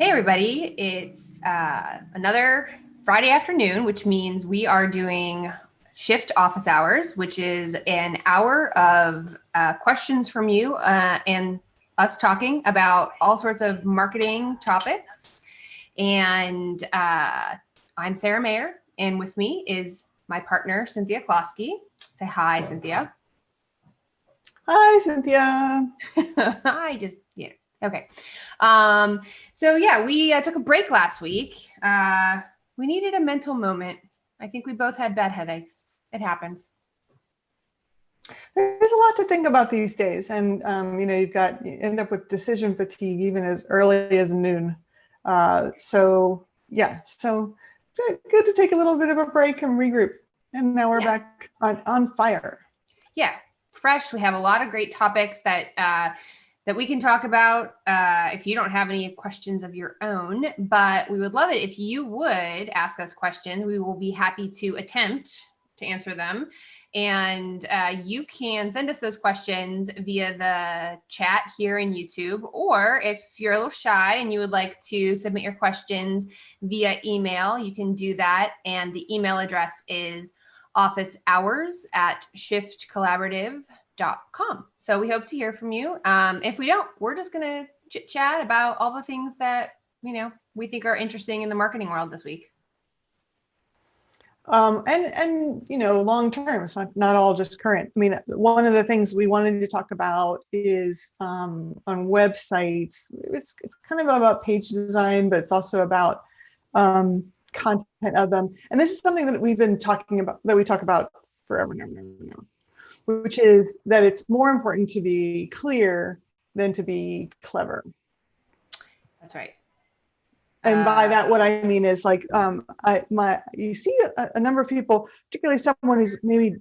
Hey everybody, it's another Friday afternoon, which means we are doing shift office hours, which is an hour of questions from you and us talking about all sorts of marketing topics. And I'm Sarah Mayer, and with me is my partner, Cynthia Closkey. Say hi, Cynthia. Hi, Cynthia. Okay. So yeah, we took a break last week. We needed a mental moment. I think we both had bad headaches. It happens. There's a lot to think about these days, and you end up with decision fatigue even as early as noon. So good to take a little bit of a break and regroup. And now we're back on fire. Yeah, fresh. We have a lot of great topics that we can talk about if you don't have any questions of your own, but we would love it if you would ask us questions. We will be happy to attempt to answer them. And you can send us those questions via the chat here in YouTube, or if you're a little shy and you would like to submit your questions via email, you can do that. And the email address is officehours@shiftcollaborative.com. So we hope to hear from you. If we don't, we're just going to chit chat about all the things that, we think are interesting in the marketing world this week. Long term, it's not all just current. I mean, one of the things we wanted to talk about is on websites. It's kind of about page design, but it's also about content of them. And this is something that we've been talking about, that we talk about forever now, which is that it's more important to be clear than to be clever. That's right. And by that, what I mean is like, you see a number of people, particularly someone who's maybe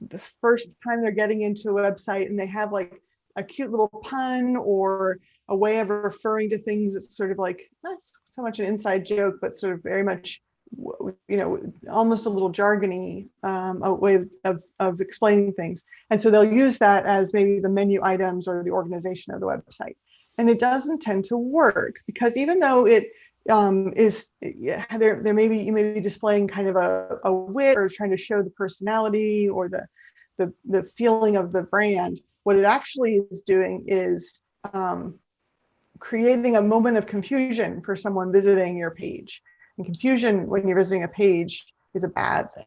the first time they're getting into a website and they have like a cute little pun or a way of referring to things that's sort of like, not so much an inside joke, but sort of very much, almost a little jargony, a way of explaining things. And so they'll use that as maybe the menu items or the organization of the website. And it doesn't tend to work, because even though it there maybe you may be displaying kind of a wit or trying to show the personality or the feeling of the brand, what it actually is doing is creating a moment of confusion for someone visiting your page. And confusion when you're visiting a page is a bad thing.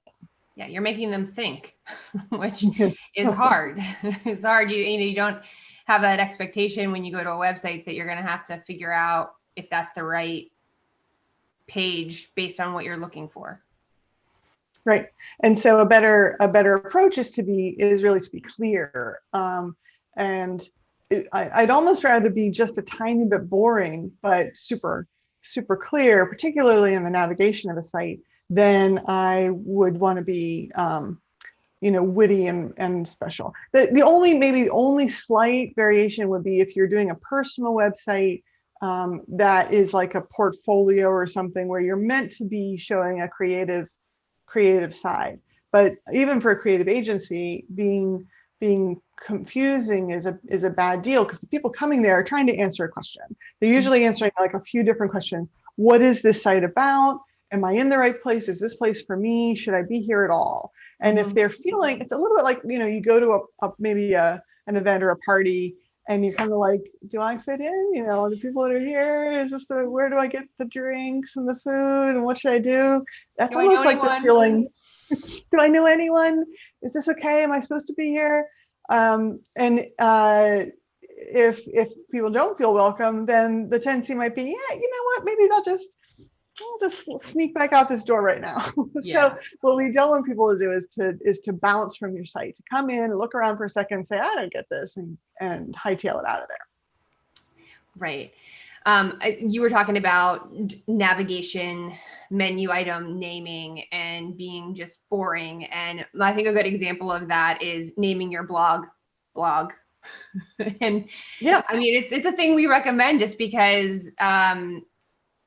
Yeah, you're making them think, which is hard. It's hard. You don't have that expectation when you go to a website that you're going to have to figure out if that's the right page based on what you're looking for. Right. And so a better approach is really to be clear. And I'd almost rather be just a tiny bit boring, but super clear, particularly in the navigation of a site, than I would want to be witty and special. The only slight variation would be if you're doing a personal website that is like a portfolio or something where you're meant to be showing a creative side. But even for a creative agency, being confusing is a bad deal, because the people coming there are trying to answer a question. They're usually answering like a few different questions. What is this site about? Am I in the right place? Is this place for me? Should I be here at all? And if they're feeling, it's a little bit like, you go to maybe an event or a party, and you're kind of like, do I fit in? The people that are here, where do I get the drinks and the food, and what should I do? That's almost like the feeling, do I know anyone? Is this okay? Am I supposed to be here? If people don't feel welcome, then the tendency might be, yeah, you know what, maybe I'll just sneak back out this door right now. Yeah. So what we don't want people to do is to bounce from your site, to come in, look around for a second, say, I don't get this, and hightail it out of there. Right. You were talking about navigation, menu item naming, and being just boring. And I think a good example of that is naming your blog. And yeah, I mean, it's a thing we recommend just because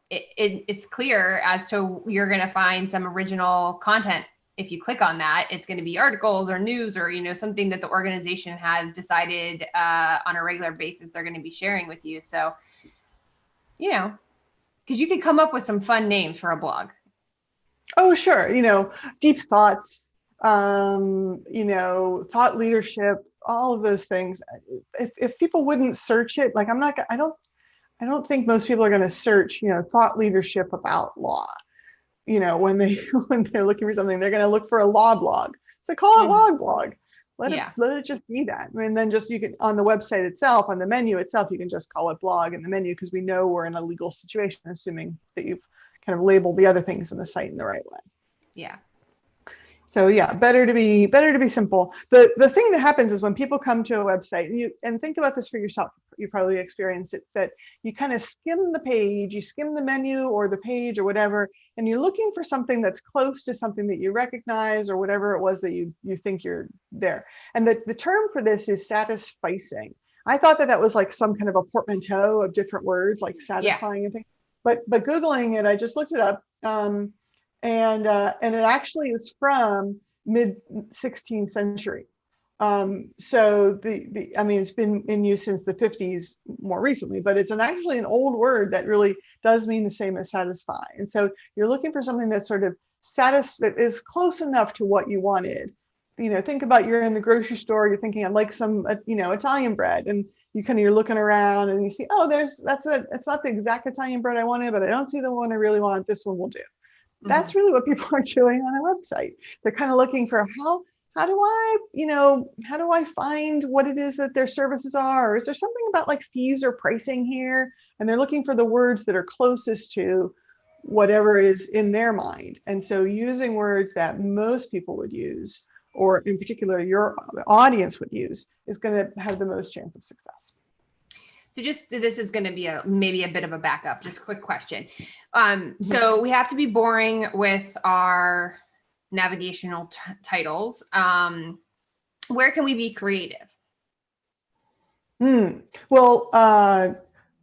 it's clear as to you're going to find some original content. If you click on that, it's going to be articles or news or, something that the organization has decided on a regular basis they're going to be sharing with you. So, Because you could come up with some fun names for a blog. Oh, sure. Deep thoughts, thought leadership, all of those things. If people wouldn't search it, like I don't think most people are going to search, thought leadership about law. When when they're looking for something, they're going to look for a law blog. So call it Mhm. law blog. Let it just be that. And then just you can on the website itself, on the menu itself, you can just call it blog in the menu because we know we're in a legal situation, assuming that you've kind of labeled the other things in the site in the right way. Yeah. So yeah, better to be simple. The thing that happens is when people come to a website, and think about this for yourself, you probably experienced it, that you kind of skim the page, you skim the menu or the page or whatever, and you're looking for something that's close to something that you recognize or whatever it was that you think you're there. And the term for this is satisficing. I thought that was like some kind of a portmanteau of different words like Yeah. satisfying and things. But Googling it, I just looked it up. And it actually is from mid 16th century. So I mean, it's been in use since the 50s more recently, but it's actually an old word that really does mean the same as satisfy. And so you're looking for something that's sort of that is close enough to what you wanted. Think about you're in the grocery store, you're thinking, I'd like some, Italian bread. And you're looking around and you see, oh, it's not the exact Italian bread I wanted, but I don't see the one I really want. This one will do. Mm-hmm. That's really what people are doing on a website. They're kind of looking for how do I find what it is that their services are? Or is there something about like fees or pricing here? And they're looking for the words that are closest to whatever is in their mind. And so using words that most people would use, or in particular your audience would use, is going to have the most chance of success. So this is going to be maybe a bit of a backup, just quick question. So we have to be boring with our navigational titles. Where can we be creative? Well,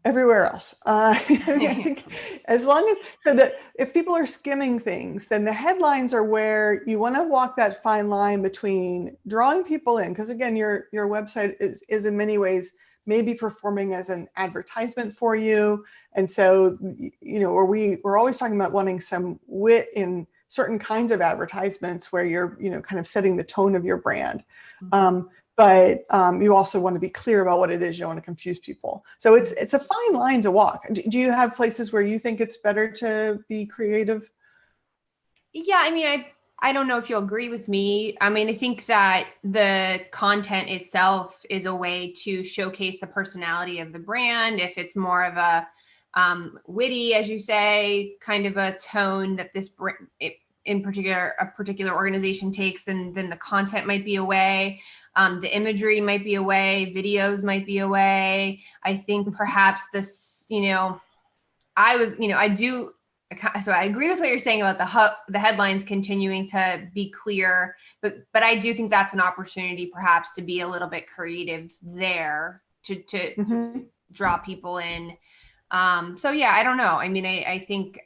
everywhere else. I think as long as, so that if people are skimming things, then the headlines are where you want to walk that fine line between drawing people in. Because again, your website is in many ways maybe performing as an advertisement for you. And so, we're always talking about wanting some wit in certain kinds of advertisements where you're, kind of setting the tone of your brand. Mm-hmm. But you also want to be clear about what it is. You don't want to confuse people. So it's a fine line to walk. Do you have places where you think it's better to be creative? Yeah, I mean, I don't know if you'll agree with me. I mean, I think that the content itself is a way to showcase the personality of the brand. If it's more of a witty, as you say, kind of a tone that in particular, a particular organization takes, then the content might be a way. The imagery might be a way. Videos might be a way. I think perhaps this, so I agree with what you're saying about the headlines continuing to be clear, but I do think that's an opportunity perhaps to be a little bit creative there to draw people in. So yeah, I don't know. I mean, I think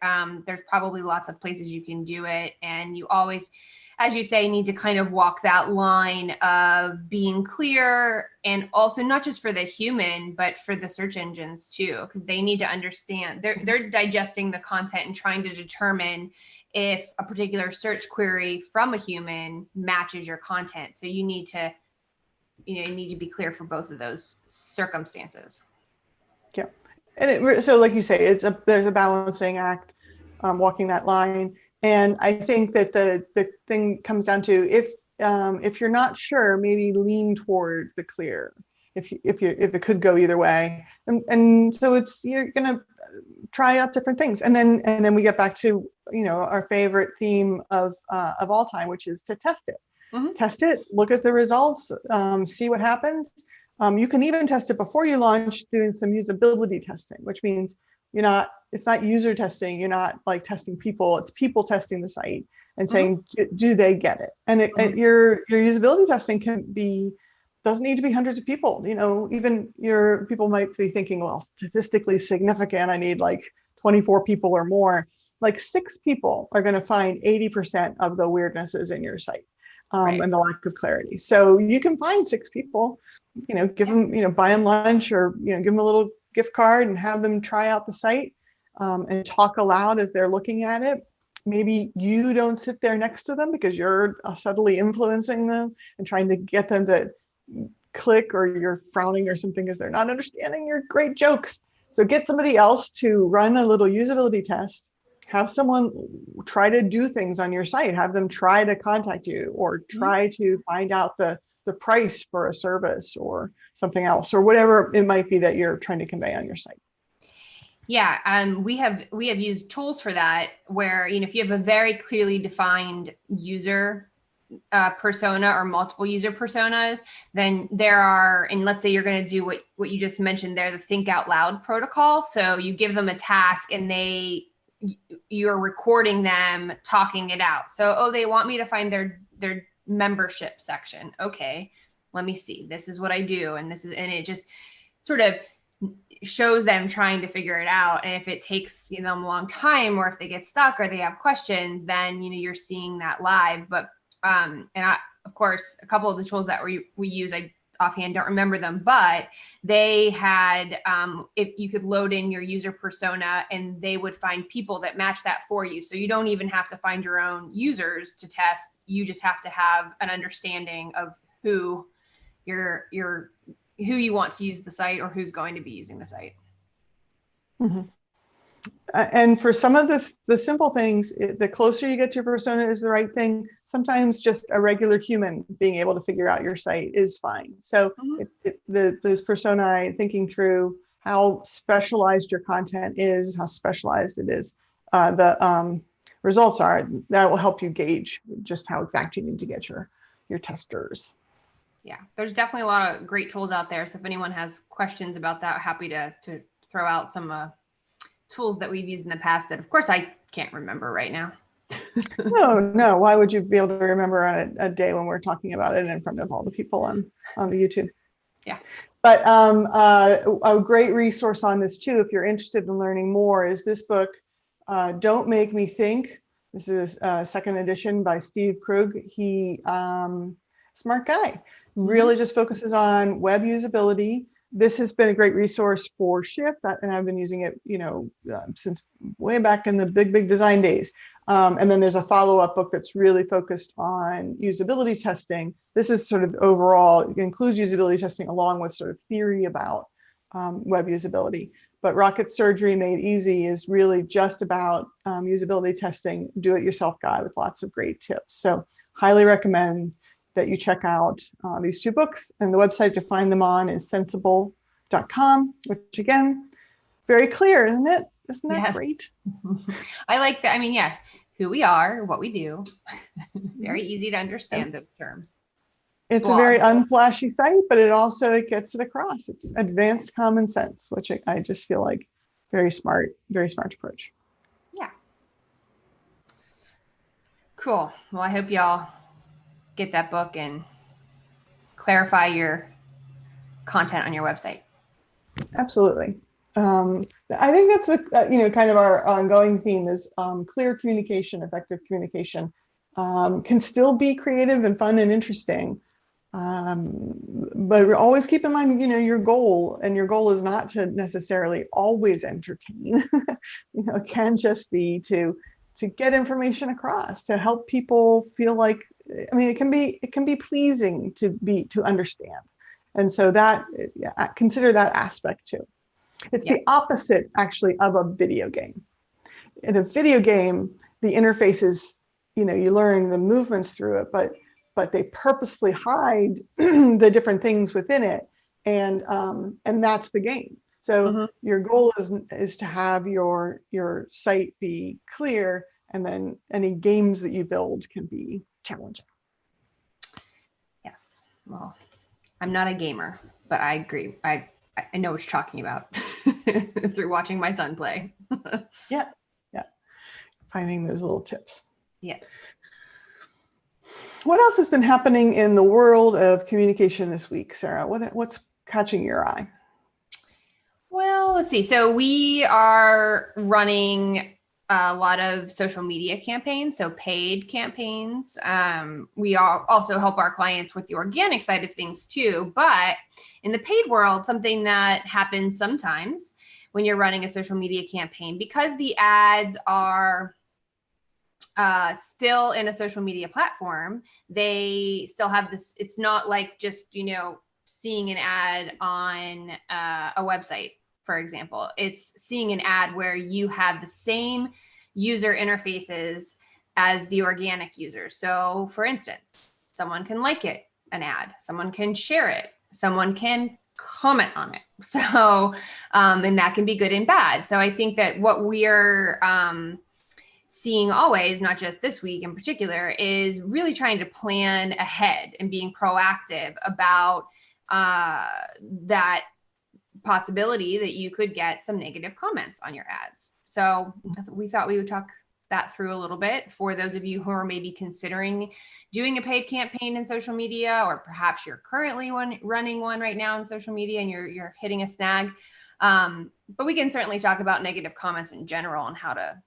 there's probably lots of places you can do it, and you always, as you say, need to kind of walk that line of being clear, and also not just for the human, but for the search engines too, because they need to understand they're digesting the content and trying to determine if a particular search query from a human matches your content. So you need to be clear for both of those circumstances. Yeah. And so like you say, there's a balancing act, walking that line. And I think that the thing comes down to if you're not sure, maybe lean toward the clear. If it could go either way, and so you're gonna try out different things, and then we get back to our favorite theme of all time, which is to test it. Mm-hmm. Test it, look at the results, see what happens. You can even test it before you launch, doing some usability testing, which means it's not user testing. You're not like testing people. It's people testing the site and saying, do they get it? And your usability testing doesn't need to be hundreds of people. Even your people might be thinking, well, statistically significant, I need like 24 people or more. Like 6 people are going to find 80% of the weirdnesses in your site. Right. And the lack of clarity. So you can find 6 people, give them, buy them lunch, or, give them a little gift card and have them try out the site. and talk aloud as they're looking at it. Maybe you don't sit there next to them because you're subtly influencing them and trying to get them to click, or you're frowning or something because they're not understanding your great jokes. So get somebody else to run a little usability test. Have someone try to do things on your site. Have them try to contact you, or try to find out the price for a service or something else, or whatever it might be that you're trying to convey on your site. Yeah, we have used tools for that where, if you have a very clearly defined user persona or multiple user personas, then there are, and let's say you're going to do what you just mentioned there, the think out loud protocol. So you give them a task and you're recording them talking it out. So, oh, they want me to find their membership section. Okay, let me see. This is what I do. And it just sort of shows them trying to figure it out. And if it takes them a long time, or if they get stuck or they have questions, then, you're seeing that live. But, of course, a couple of the tools that we use, I offhand don't remember them, but they had, if you could load in your user persona and they would find people that match that for you. So you don't even have to find your own users to test. You just have to have an understanding of who who you want to use the site, or who's going to be using the site. Mm-hmm. And for some of the simple things, the closer you get to your persona is the right thing. Sometimes just a regular human being able to figure out your site is fine. So those personae, thinking through how specialized your content is, how specialized it is, the results are, that will help you gauge just how exact you need to get your testers. Yeah, there's definitely a lot of great tools out there. So if anyone has questions about that, happy to throw out some tools that we've used in the past that, of course, I can't remember right now. No. Why would you be able to remember on a day when we're talking about it in front of all the people on the YouTube? Yeah. But a great resource on this too, if you're interested in learning more, is this book, Don't Make Me Think. This is second edition by Steve Krug. He, smart guy, really just focuses on web usability. This has been a great resource for Shift, and I've been using it, since way back in the big design days. And then there's a follow-up book that's really focused on usability testing. This is sort of overall, it includes usability testing along with sort of theory about web usability. But Rocket Surgery Made Easy is really just about usability testing, do-it-yourself guide with lots of great tips. So highly recommend that you check out these two books, and the website to find them on is sensible.com, which again, very clear, isn't it? Isn't that great? I like that. I mean, yeah, who we are, what we do. Very easy to understand those terms. It's a very unflashy site, but it gets it across. It's advanced common sense, which I just feel like very smart approach. Yeah. Cool. Well, I hope y'all get that book and clarify your content on your website. Absolutely. I think that's kind of our ongoing theme is clear communication, effective communication can still be creative and fun and interesting. But always keep in mind, your goal, and your goal is not to necessarily always entertain. It can just be to get information across, to help people feel like, it can be pleasing to understand. And so that, consider that aspect too. It's the opposite actually of a video game. In a video game, the interface is, you learn the movements through it, but they purposefully hide the different things within it. And that's the game. So your goal is to have your site be clear, and then any games that you build can be challenging. Yes. Well, I'm not a gamer, but I agree. I know what you're talking about through watching my son play. Yeah. Finding those little tips. Yeah. What else has been happening in the world of communication this week, Sarah? What's catching your eye? Well, let's see. So we are running a lot of social media campaigns, so paid campaigns. We also help our clients with the organic side of things too. But in the paid world, something that happens sometimes when you're running a social media campaign, because the ads are still in a social media platform. They still have this. It's not like just, seeing an ad on a website, for example. It's seeing an ad where you have the same user interfaces as the organic users. So for instance, someone can like an ad, someone can share it, someone can comment on it. So, and that can be good and bad. So I think that what we're seeing always, not just this week in particular, is really trying to plan ahead and being proactive about that possibility that you could get some negative comments on your ads. So we thought we would talk that through a little bit for those of you who are maybe considering doing a paid campaign in social media, or perhaps you're currently running one right now in social media and you're hitting a snag. But we can certainly talk about negative comments in general and how to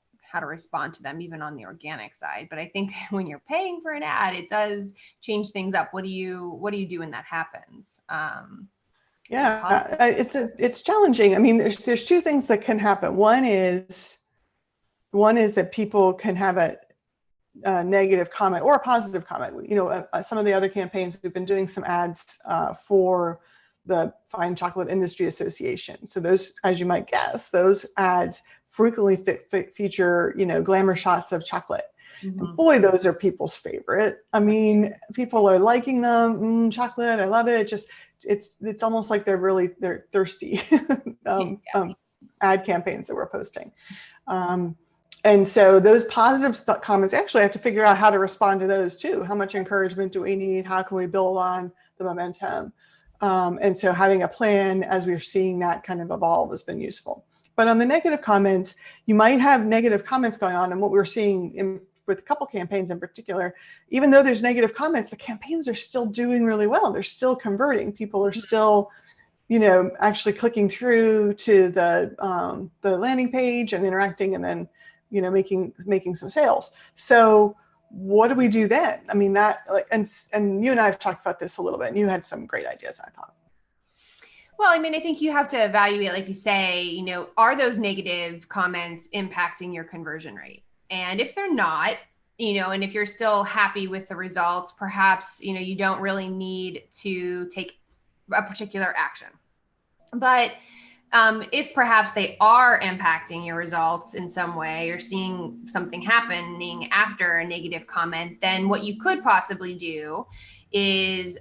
respond to them, even on the organic side. But I think when you're paying for an ad, it does change things up. What do you do when that happens? Yeah, it's challenging. I mean, there's two things that can happen. One is that people can have a negative comment or a positive comment. Some of the other campaigns, we've been doing some ads for the Fine Chocolate Industry Association. So those, as you might guess, those ads frequently feature, glamour shots of chocolate. Mm-hmm. And boy, those are people's favorite. I mean, people are liking them. Chocolate, I love it. It's almost like they're thirsty ad campaigns that we're posting. And so those positive comments, actually, I have to figure out how to respond to those too. How much encouragement do we need? How can we build on the momentum? And so having a plan as we're seeing that kind of evolve has been useful. But on the negative comments, you might have negative comments going on. And what we're seeing with a couple campaigns in particular, even though there's negative comments, the campaigns are still doing really well. They're still converting. People are still, actually clicking through to the landing page and interacting, and then, making some sales. So what do we do then? I mean, and you and I have talked about this a little bit, and you had some great ideas, I thought. Well, I mean, I think you have to evaluate, like you say, are those negative comments impacting your conversion rate? And if they're not, and if you're still happy with the results, perhaps, you don't really need to take a particular action. But if perhaps they are impacting your results in some way, or seeing something happening after a negative comment, then what you could possibly do is,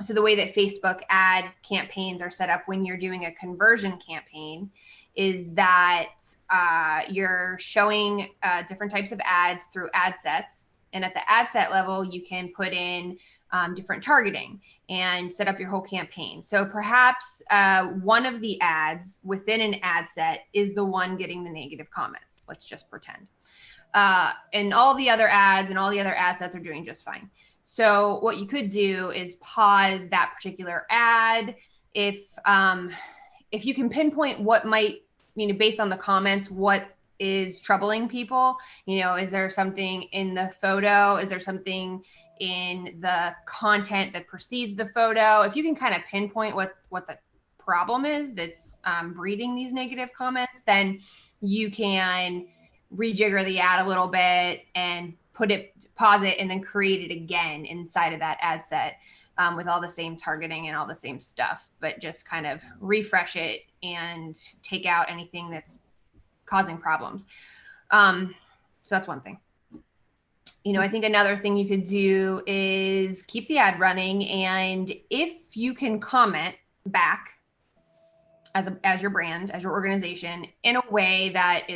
so the way that Facebook ad campaigns are set up when you're doing a conversion campaign is that you're showing different types of ads through ad sets. And at the ad set level, you can put in different targeting and set up your whole campaign. So perhaps one of the ads within an ad set is the one getting the negative comments. Let's just pretend. And all the other ads and all the other ad sets are doing just fine. So what you could do is pause that particular ad. If you can pinpoint what might, based on the comments, what is troubling people, is there something in the photo? Is there something in the content that precedes the photo? If you can kind of pinpoint what the problem is that's breeding these negative comments, then you can rejigger the ad a little bit and pause it, and then create it again inside of that ad set with all the same targeting and all the same stuff, but just kind of refresh it and take out anything that's causing problems. So that's one thing. I think another thing you could do is keep the ad running, and if you can comment back as your brand, as your organization, in a way that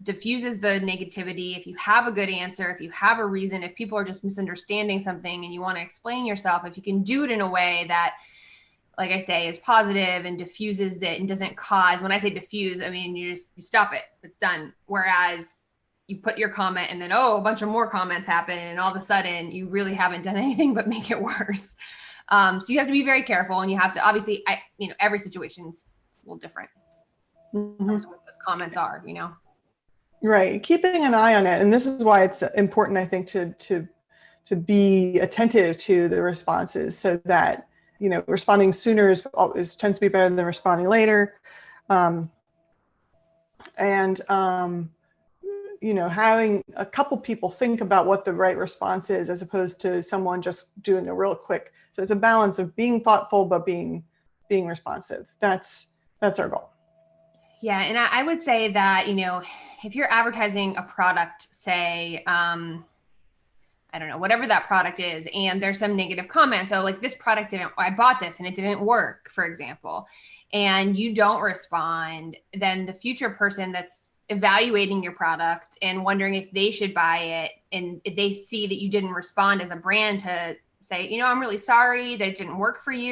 diffuses the negativity. If you have a good answer, if you have a reason, if people are just misunderstanding something and you want to explain yourself, if you can do it in a way that, like I say, is positive and diffuses it and doesn't cause, when I say diffuse, I mean, you stop it, it's done. Whereas you put your comment and then, a bunch of more comments happen, and all of a sudden you really haven't done anything but make it worse. So you have to be very careful, and you have to, obviously, every situation's a little different. Mm-hmm. That's what those comments are, Right. Keeping an eye on it. And this is why it's important, I think, to be attentive to the responses, so that, responding sooner tends to be better than responding later. And, having a couple people think about what the right response is, as opposed to someone just doing a real quick. So it's a balance of being thoughtful, but being responsive. That's our goal. Yeah. And I would say that, if you're advertising a product, say, I don't know, whatever that product is, and there's some negative comments. So like, this product I bought this and it didn't work, for example, and you don't respond, then the future person that's evaluating your product and wondering if they should buy it, and if they see that you didn't respond as a brand to say, I'm really sorry that it didn't work for you.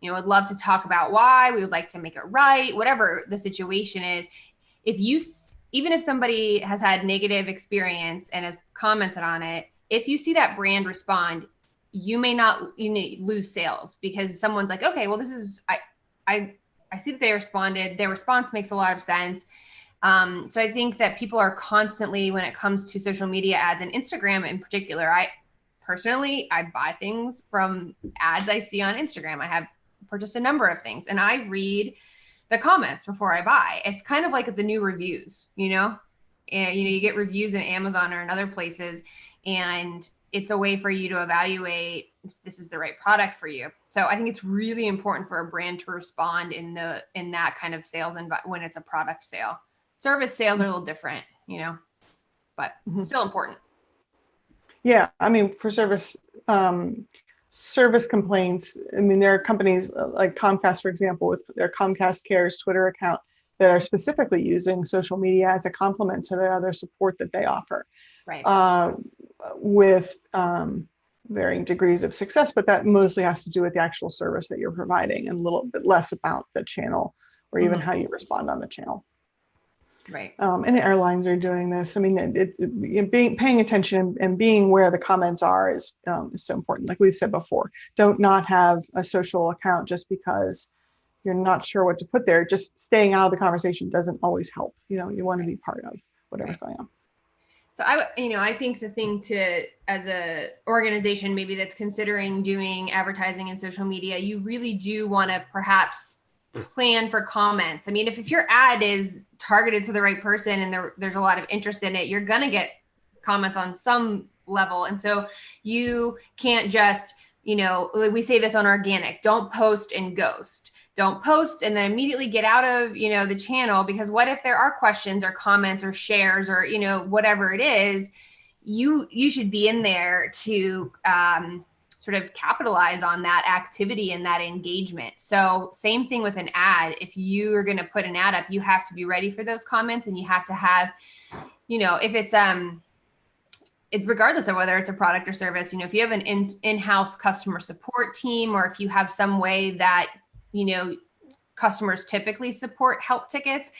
Would love to talk about why. We would like to make it right, whatever the situation is. Even if somebody has had negative experience and has commented on it, if you see that brand respond, you may lose sales, because someone's like, okay, well, this is, I see that they responded. Their response makes a lot of sense. So I think that people are constantly, when it comes to social media ads and Instagram in particular, I buy things from ads I see on Instagram. I have purchased a number of things, and I read the comments before I buy. It's kind of like the new reviews, and you get reviews in Amazon or in other places, and it's a way for you to evaluate if this is the right product for you. So I think it's really important for a brand to respond in that kind of sales, and when it's a product sale. Service sales are a little different, but still important. Yeah, I mean, for service complaints, I mean, there are companies like Comcast, for example, with their Comcast Cares Twitter account, that are specifically using social media as a complement to the other support that they offer. Right. With varying degrees of success, but that mostly has to do with the actual service that you're providing, and a little bit less about the channel, or even how you respond on the channel. Right. And airlines are doing this. I mean, paying attention and being where the comments are is so important. Like we've said before, don't not have a social account just because you're not sure what to put there. Just staying out of the conversation doesn't always help. You want to be part of whatever's going on. So I think the thing as a organization, maybe that's considering doing advertising and social media, you really do want to perhaps plan for comments. I mean, if your ad is targeted to the right person and there's a lot of interest in it, you're going to get comments on some level. And so you can't just, we say this on organic, don't post and ghost. Don't post and then immediately get out of, the channel, because what if there are questions or comments or shares or, whatever it is, you should be in there to sort of capitalize on that activity and that engagement. So same thing with an ad. If you are going to put an ad up, you have to be ready for those comments, and you have to have, if it's, regardless of whether it's a product or service, if you have an in-house customer support team, or if you have some way that, customers typically support help tickets,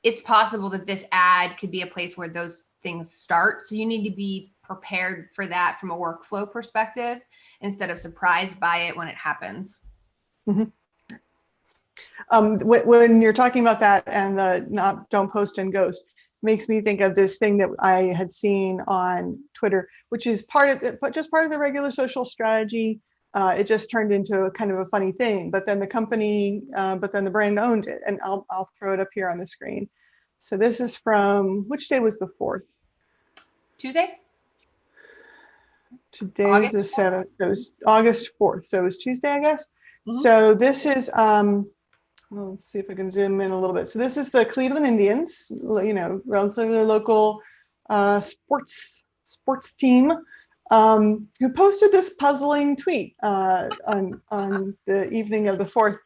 it's possible that this ad could be a place where those things start. So you need to be prepared for that from a workflow perspective, instead of surprised by it when it happens. Mm-hmm. When you're talking about that and the don't post and ghost, makes me think of this thing that I had seen on Twitter, which is part of the regular social strategy. It just turned into a kind of a funny thing, but then the brand owned it, and I'll throw it up here on the screen. So this is from, which day was the 4th? Tuesday. Today is the 7th. It was August 4th, so it was Tuesday, I guess. Mm-hmm. So this is well, let's see if I can zoom in a little bit. So this is the Cleveland Indians, relatively local sports team, who posted this puzzling tweet on the evening of the 4th.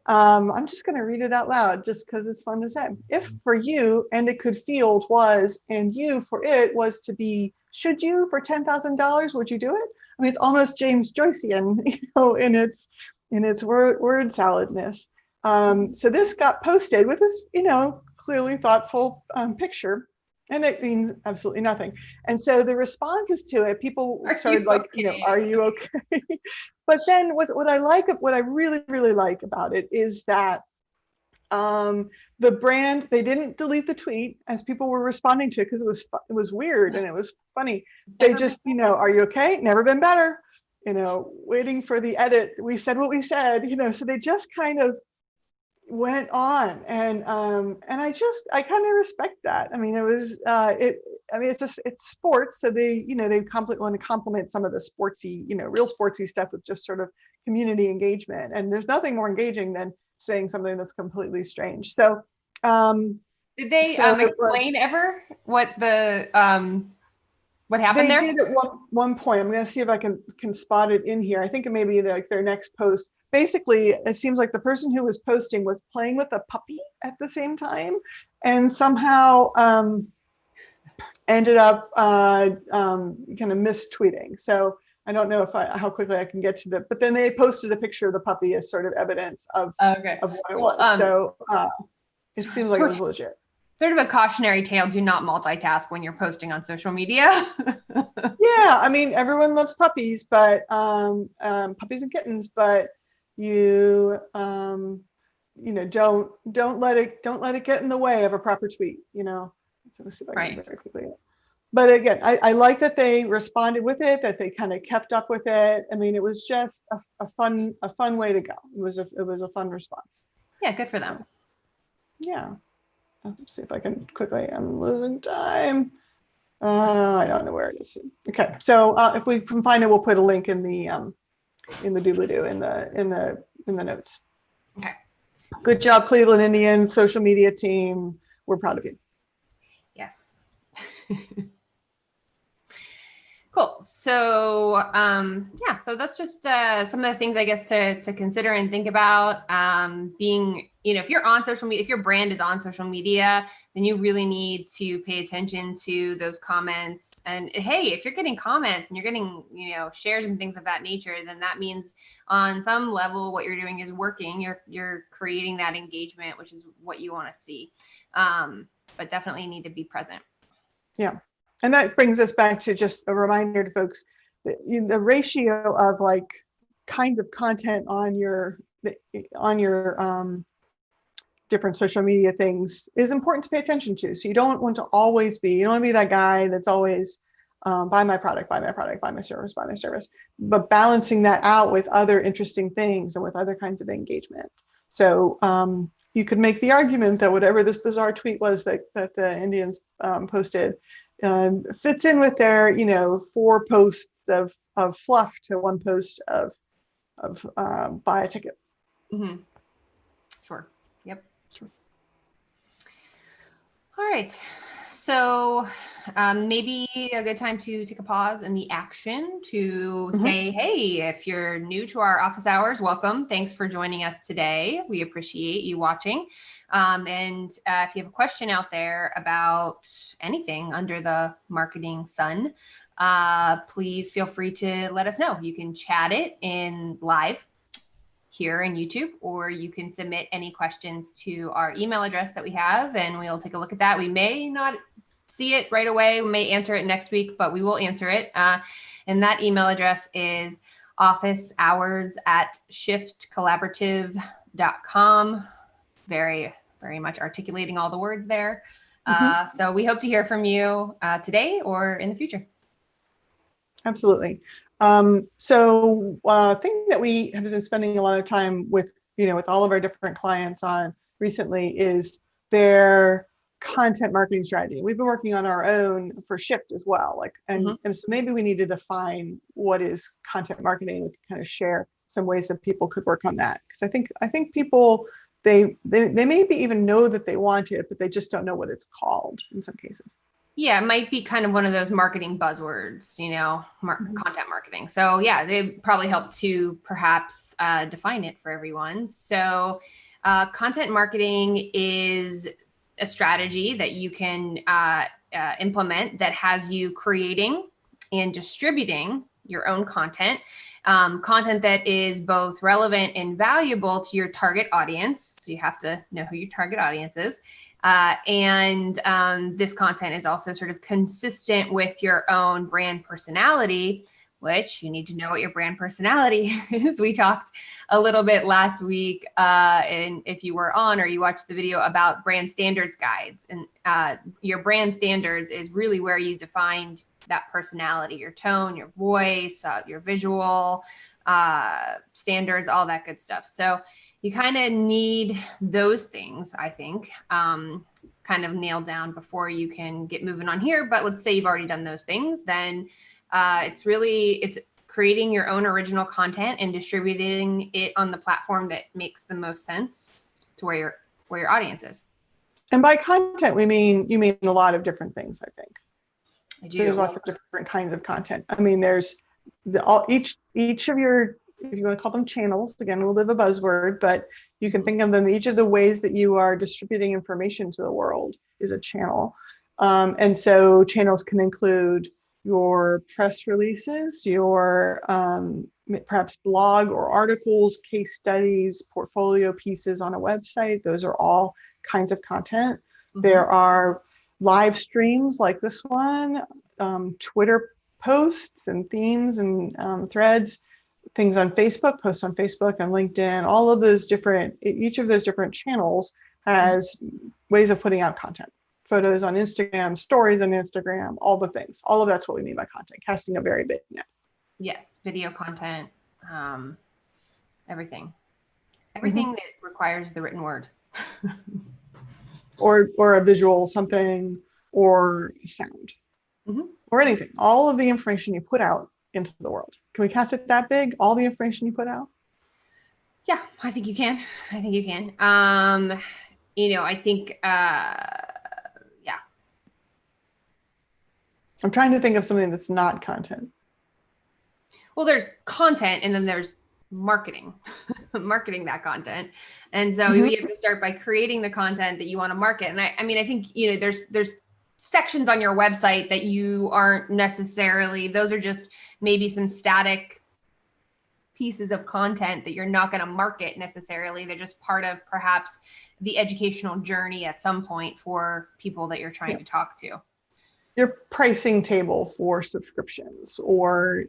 I'm just going to read it out loud just because it's fun to say. If for you and it could field was, and you for it was to be, should you for $10,000, would you do it? I mean, it's almost James Joycean, in its word saladness. So this got posted with this, clearly thoughtful picture, and it means absolutely nothing. And so the responses to it, people started like, are you okay? But then what I really, really like about it is that the brand, they didn't delete the tweet as people were responding to it, because it was weird and it was funny. They just, are you okay? Never been better. Waiting for the edit. We said what we said, so they just kind of went on, and I kind of respect that. I mean, it was I mean, it's sports, so they, you know, they want to complement some of the sportsy, you know, real sportsy stuff with just sort of community engagement. And there's nothing more engaging than saying something that's completely strange. So did they so explain ever what the what happened they there? did at one point. I'm going to see if I can spot it in here. I think it may be like their next post. Basically, it seems like the person who was posting was playing with a puppy at the same time, and somehow ended up kind of mistweeting. So I don't know how quickly I can get to but then they posted a picture of the puppy as sort of evidence of Okay. what it was. So it seems like it was legit. Sort of a cautionary tale: do not multitask when you're posting on social media. Yeah, I mean, everyone loves puppies, but puppies and kittens, but you you know, don't let it get in the way of a proper tweet, you know. So let's see if I can very quickly. But again, I like that they responded with it, that they kind of kept up with it. I mean, it was just a fun way to go. It was a fun response. Yeah, good for them. Yeah. Let's see if I can quickly. I'm losing time. I don't know where it is. Okay, so if we can find it, we'll put a link in the doobly-doo in the notes. Okay. Good job, Cleveland Indians social media team. We're proud of you. Yes. Cool. So yeah, so that's just some of the things I guess to consider and think about. Being, you know, if you're on social media, if your brand is on social media, then you really need to pay attention to those comments. And hey, if you're getting comments and you're getting, you know, shares and things of that nature, then that means on some level what you're doing is working. You're creating that engagement, which is what you want to see. But definitely need to be present. Yeah. And that brings us back to just a reminder to folks that the ratio of like kinds of content on your different social media things is important to pay attention to. So you don't want to always be, you don't want to be that guy that's always buy my product, buy my product, buy my service, buy my service, but balancing that out with other interesting things and with other kinds of engagement. So you could make the argument that whatever this bizarre tweet was that the Indians posted fits in with their, you know, 4 posts of fluff to 1 post of buy a ticket. Mm-hmm. Sure. Yep. Sure. All right. So maybe a good time to take a pause in the action to say, hey, if you're new to our office hours, welcome. Thanks for joining us today. We appreciate you watching. And if you have a question out there about anything under the marketing sun, please feel free to let us know. You can chat it in live here in YouTube, or you can submit any questions to our email address that we have, and we'll take a look at that. We may not see it right away. We may answer it next week, but we will answer it. And that email address is officehours@shiftcollaborative.com. Very, very much articulating all the words there. So we hope to hear from you today or in the future. Absolutely. So thing that we have been spending a lot of time with, you know, with all of our different clients on recently is their content marketing strategy. We've been working on our own for Shift as well. Like, and so maybe we need to define what is content marketing. We can kind of share some ways that people could work on that. Because I think people, they maybe even know that they want it, but they just don't know what it's called in some cases. Yeah, it might be kind of one of those marketing buzzwords, you know, content marketing. So yeah, they probably help to perhaps define it for everyone. So content marketing is a strategy that you can implement that has you creating and distributing your own content, content that is both relevant and valuable to your target audience. So you have to know who your target audience is. And this content is also sort of consistent with your own brand personality, which you need to know what your brand personality is. We talked a little bit last week, and if you were on or you watched the video about brand standards guides, and your brand standards is really where you defined that personality, your tone, your voice, your visual standards, all that good stuff. So you kind of need those things, I think, kind of nailed down before you can get moving on here. But let's say you've already done those things, then it's creating your own original content and distributing it on the platform that makes the most sense to where your audience is. And by content, you mean a lot of different things, I think. I do. There's lots of different kinds of content. I mean, there's each of your, if you want to call them channels, again, a little bit of a buzzword, but you can think of them, each of the ways that you are distributing information to the world is a channel. And so channels can include your press releases, your perhaps blog or articles, case studies, portfolio pieces on a website. Those are all kinds of content. Mm-hmm. There are live streams like this one, Twitter posts and themes and threads, things on Facebook, posts on Facebook and LinkedIn, all of those different, each of those different channels has ways of putting out content. Photos on Instagram, stories on Instagram, all the things. All of that's what we mean by content, casting a very big net. Yes, video content, everything. Everything that requires the written word. or a visual something, or sound, or anything. All of the information you put out into the world. Can we cast it that big? All the information you put out? Yeah, I think you can. I think, yeah. I'm trying to think of something that's not content. Well, there's content and then there's marketing, marketing that content. And so you have to start by creating the content that you want to market. And I mean, I think, there's sections on your website that you aren't necessarily, those are just maybe some static pieces of content that you're not going to market necessarily. They're just part of perhaps the educational journey at some point for people that you're trying to talk to. Your pricing table for subscriptions or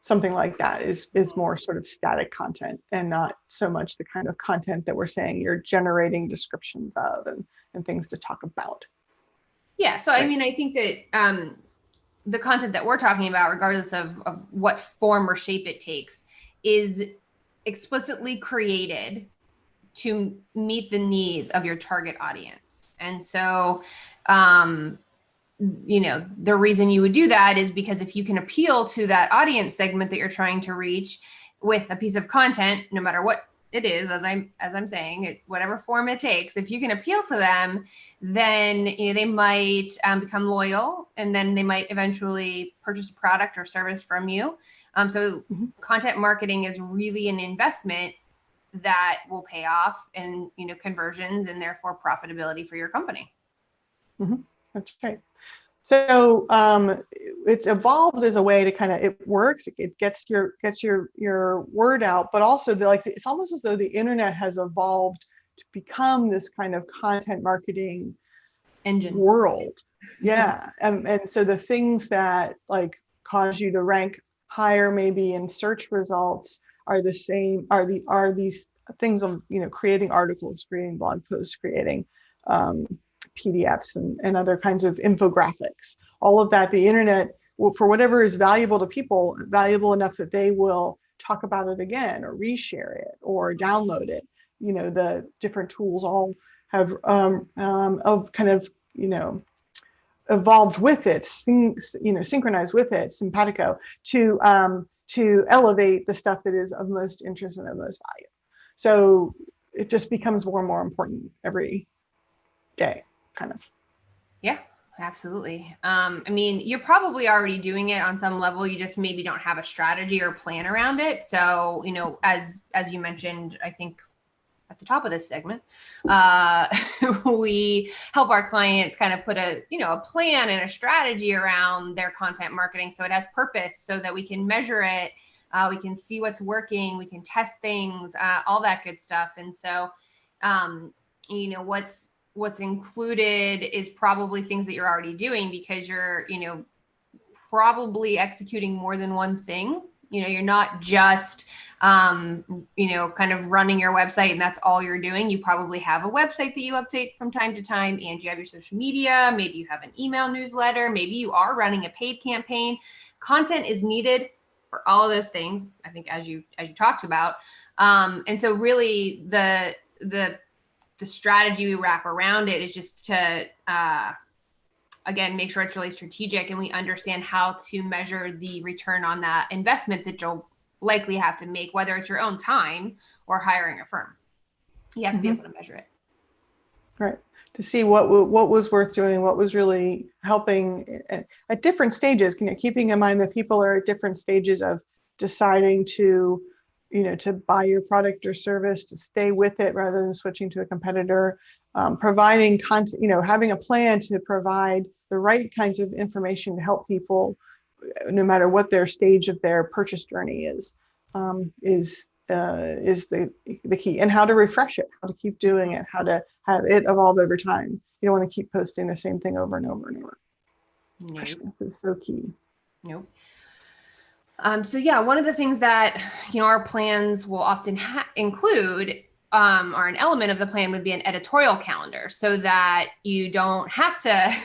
something like that is more sort of static content and not so much the kind of content that we're saying you're generating descriptions of and things to talk about. Yeah. So, right. I mean, I think that the content that we're talking about, regardless of what form or shape it takes, is explicitly created to meet the needs of your target audience. And so, the reason you would do that is because if you can appeal to that audience segment that you're trying to reach with a piece of content, no matter what it is, as I'm saying, whatever form it takes, if you can appeal to them, then they might become loyal, and then they might eventually purchase a product or service from you. So content marketing is really an investment that will pay off in conversions and therefore profitability for your company. That's right. So it's evolved as a way to kind of, it works, it gets your word out, but also it's almost as though the internet has evolved to become this kind of content marketing engine world. Yeah. And so the things that cause you to rank higher maybe in search results are the same, are these things of, creating articles, creating blog posts, creating PDFs and other kinds of infographics. All of that, the internet, for whatever is valuable to people, valuable enough that they will talk about it again or reshare it or download it. The different tools all have evolved with it, synchronized with it, simpatico, to elevate the stuff that is of most interest and of most value. So it just becomes more and more important every day, kind of. Yeah, absolutely. I mean, you're probably already doing it on some level. You just maybe don't have a strategy or plan around it. So, as you mentioned, I think at the top of this segment, we help our clients kind of put a plan and a strategy around their content marketing, so it has purpose, so that we can measure it, we can see what's working, we can test things, all that good stuff. And so, what's included is probably things that you're already doing, because you're probably executing more than one thing. You're not just kind of running your website and that's all you're doing. You probably have a website that you update from time to time, and you have your social media. Maybe you have an email newsletter. Maybe you are running a paid campaign. Content is needed for all of those things, I think, as you talked about. And so really the strategy we wrap around it is just to, again, make sure it's really strategic and we understand how to measure the return on that investment that you'll likely have to make, whether it's your own time or hiring a firm. You have to be able to measure it. Right. To see what was worth doing, what was really helping at different stages, keeping in mind that people are at different stages of deciding to, to buy your product or service, to stay with it rather than switching to a competitor, providing content, having a plan to provide the right kinds of information to help people, no matter what their stage of their purchase journey is the key, and how to refresh it, how to keep doing it, how to have it evolve over time. You don't want to keep posting the same thing over and over and over. Nope. This is so key. Nope. So yeah, one of the things that, our plans will often include, or an element of the plan would be an editorial calendar, so that you don't have to,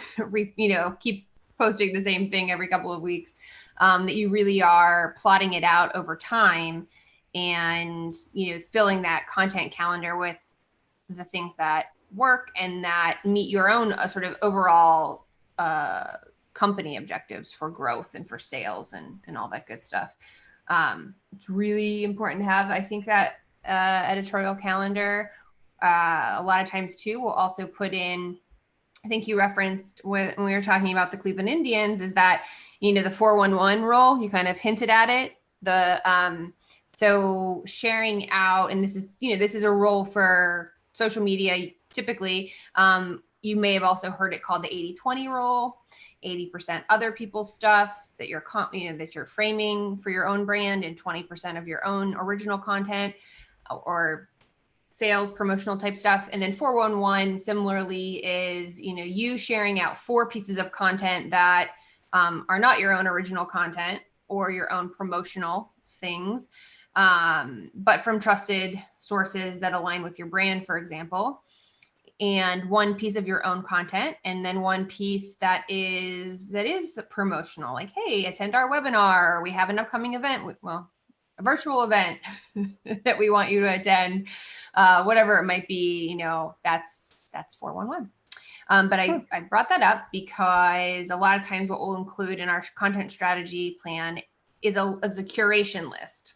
keep posting the same thing every couple of weeks, that you really are plotting it out over time and, filling that content calendar with the things that work and that meet your own sort of overall company objectives for growth and for sales and all that good stuff. It's really important to have, I think, that editorial calendar. A lot of times too, we'll also put in, I think you referenced when we were talking about the Cleveland Indians, is that, the 411 rule, you kind of hinted at it. So sharing out, and this is a role for social media typically. You may have also heard it called the 80-20 rule. 80% other people's stuff that you're framing for your own brand, and 20% of your own original content or sales promotional type stuff. And then 411 similarly is, you sharing out 4 pieces of content that are not your own original content or your own promotional things, but from trusted sources that align with your brand, for example. And 1 piece of your own content, and then 1 piece that is promotional, like, hey, attend our webinar, or we have an upcoming event, a virtual event that we want you to attend, whatever it might be, that's 411. But I brought that up because a lot of times what we'll include in our content strategy plan is a curation list.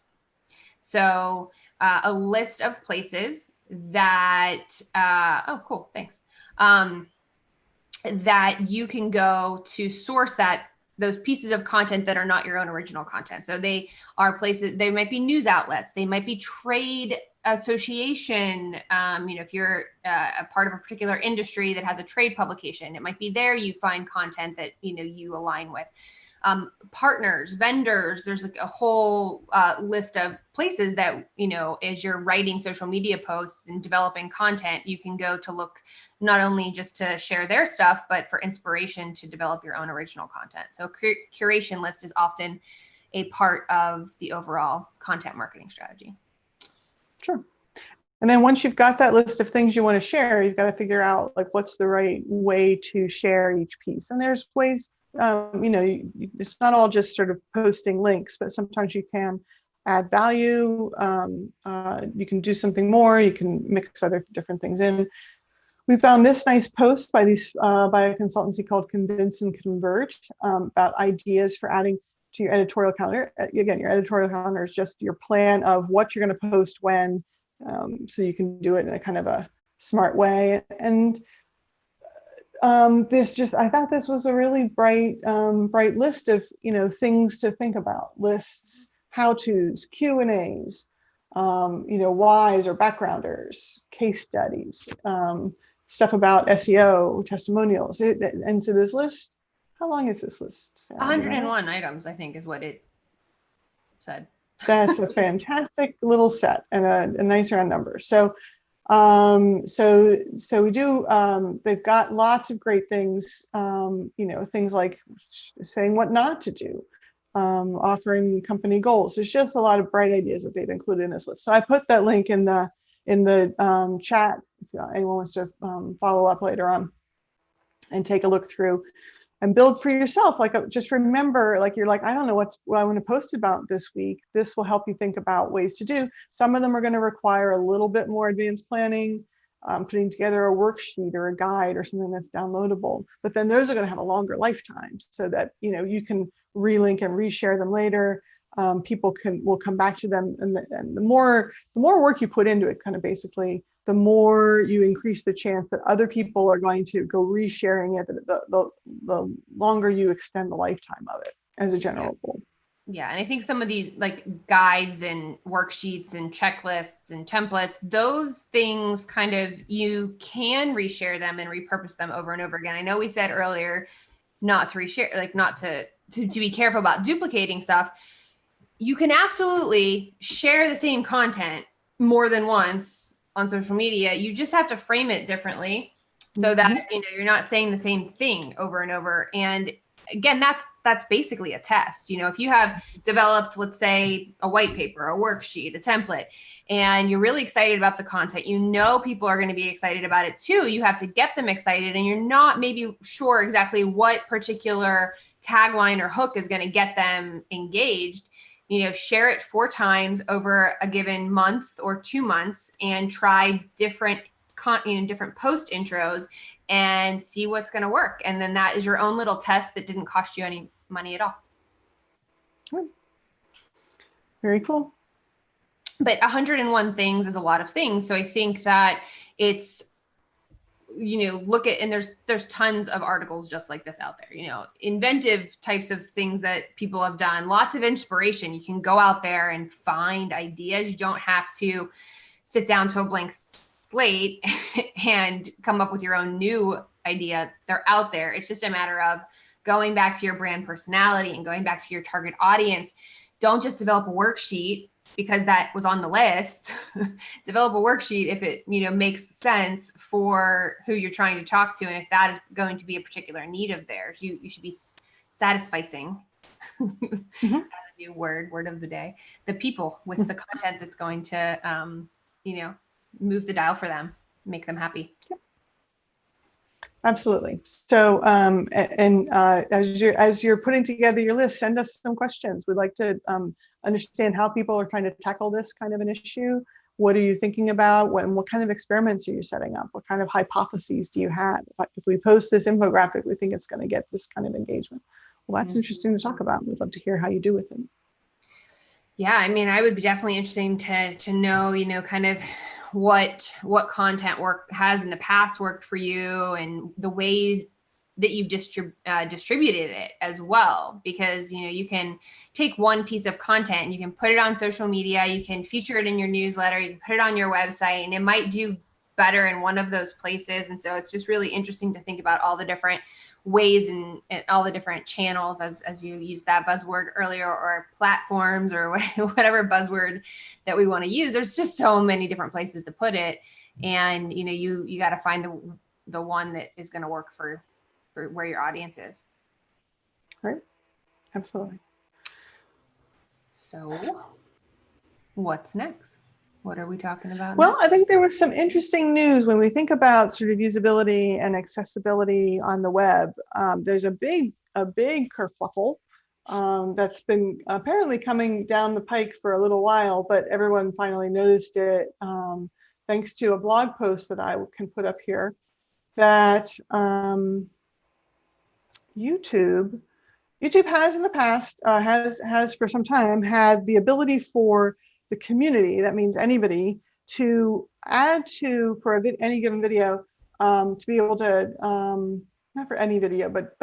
So a list of places that, oh, cool, thanks. That you can go to source those pieces of content that are not your own original content. So they are places, they might be news outlets, they might be trade association. If you're a part of a particular industry that has a trade publication, it might be there you find content that, you align with. Partners, vendors, there's like a whole list of places that, as you're writing social media posts and developing content, you can go to look not only just to share their stuff, but for inspiration to develop your own original content. So curation list is often a part of the overall content marketing strategy. Sure. And then once you've got that list of things you want to share, you've got to figure out what's the right way to share each piece. And there's ways, it's not all just sort of posting links, but sometimes you can add value. You can do something more. You can mix other different things in. We found this nice post by a consultancy called Convince and Convert about ideas for adding to your editorial calendar. Again, your editorial calendar is just your plan of what you're going to post when, so you can do it in a kind of a smart way. And I thought this was a really bright list of, things to think about, lists, how-tos, Q&As, whys or backgrounders, case studies, stuff about SEO, testimonials. And so this list, how long is this list? 101 items, I think, is what it said. That's a fantastic little set and a nice round number. So we do, they've got lots of great things, things like saying what not to do, offering company goals. There's just a lot of bright ideas that they've included in this list. So I put that link in the chat if anyone wants to follow up later on and take a look through. and build for yourself. Like, just remember, like, you're like, I don't know what I want to post about this week. This will help you think about ways to do. Some of them are going to require a little bit more advanced planning, putting together a worksheet or a guide or something that's downloadable. But then those are going to have a longer lifetime, so that, you know, you can relink and reshare them later. People will come back to them, and the more work you put into it, kind of basically, the more you increase the chance that other people are going to go resharing it. The longer you extend the lifetime of it, as a general rule. Yeah, and I think some of these like guides and worksheets and checklists and templates, those things kind of, you can reshare them and repurpose them over and over again. I know we said earlier not to reshare, like not to be careful about duplicating stuff. You can absolutely share the same content more than once on social media. You just have to frame it differently so that, you know, you're not saying the same thing over and over. And again, that's basically a test. You know, if you have developed, let's say, a white paper, a worksheet, a template, and you're really excited about the content, you know, people are going to be excited about it too. You have to get them excited, and you're not maybe sure exactly what particular tagline or hook is going to get them engaged. You know, share it 4 times over a given month or 2 months, and try different different post intros and see what's going to work. And then that is your own little test that didn't cost you any money at all. Very cool. But 101 things is a lot of things. So I think that it's, you know, look at, and there's tons of articles just like this out there, you know, inventive types of things that people have done, lots of inspiration. You can go out there and find ideas. You don't have to sit down to a blank slate and come up with your own new idea. They're out there. It's just a matter of going back to your brand personality and going back to your target audience. Don't just develop a worksheet because that was on the list. Develop a worksheet if it, you know, makes sense for who you're trying to talk to, and if that is going to be a particular need of theirs. You should be satisficing. As a new word of the day. The people with the content that's going to, you know, move the dial for them, make them happy. Absolutely. So, as you're putting together your list, send us some questions. We'd like to understand how people are trying to tackle this kind of an issue. What are you thinking about? What kind of experiments are you setting up? What kind of hypotheses do you have? If we post this infographic, we think it's going to get this kind of engagement. Well, that's interesting to talk about. We'd love to hear how you do with it. Yeah, I mean, I would be definitely interesting to know, you know, kind of what content has in the past worked for you, and the ways that you've distributed it as well. Because, you know, you can take one piece of content and you can put it on social media, you can feature it in your newsletter, you can put it on your website, and it might do better in one of those places. And so it's just really interesting to think about all the different ways and all the different channels, as you used that buzzword earlier, or platforms, or whatever buzzword that we want to use. There's just so many different places to put it. And, you know, you got to find the one that is going to work for where your audience is. Right. Absolutely. So what's next? What are we talking about? Well, I think there was some interesting news when we think about sort of usability and accessibility on the web. There's a big kerfuffle that's been apparently coming down the pike for a little while, but everyone finally noticed it thanks to a blog post that I can put up here, that YouTube has in the past, has for some time had the ability for the community, that means anybody, to add to, for any given video, to be able to, not for any video, but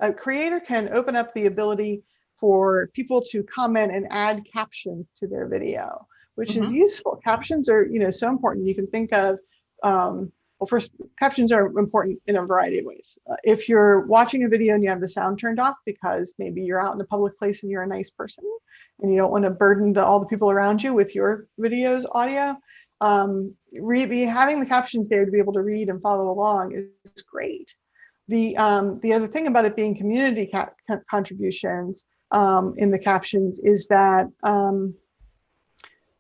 a creator can open up the ability for people to comment and add captions to their video, which is useful. Captions are, you know, so important. You can think of, well, first, captions are important in a variety of ways. If you're watching a video and you have the sound turned off because maybe you're out in a public place and you're a nice person and you don't want to burden all the people around you with your video's audio, having the captions there to be able to read and follow along is great. The other thing about it being community contributions in the captions is that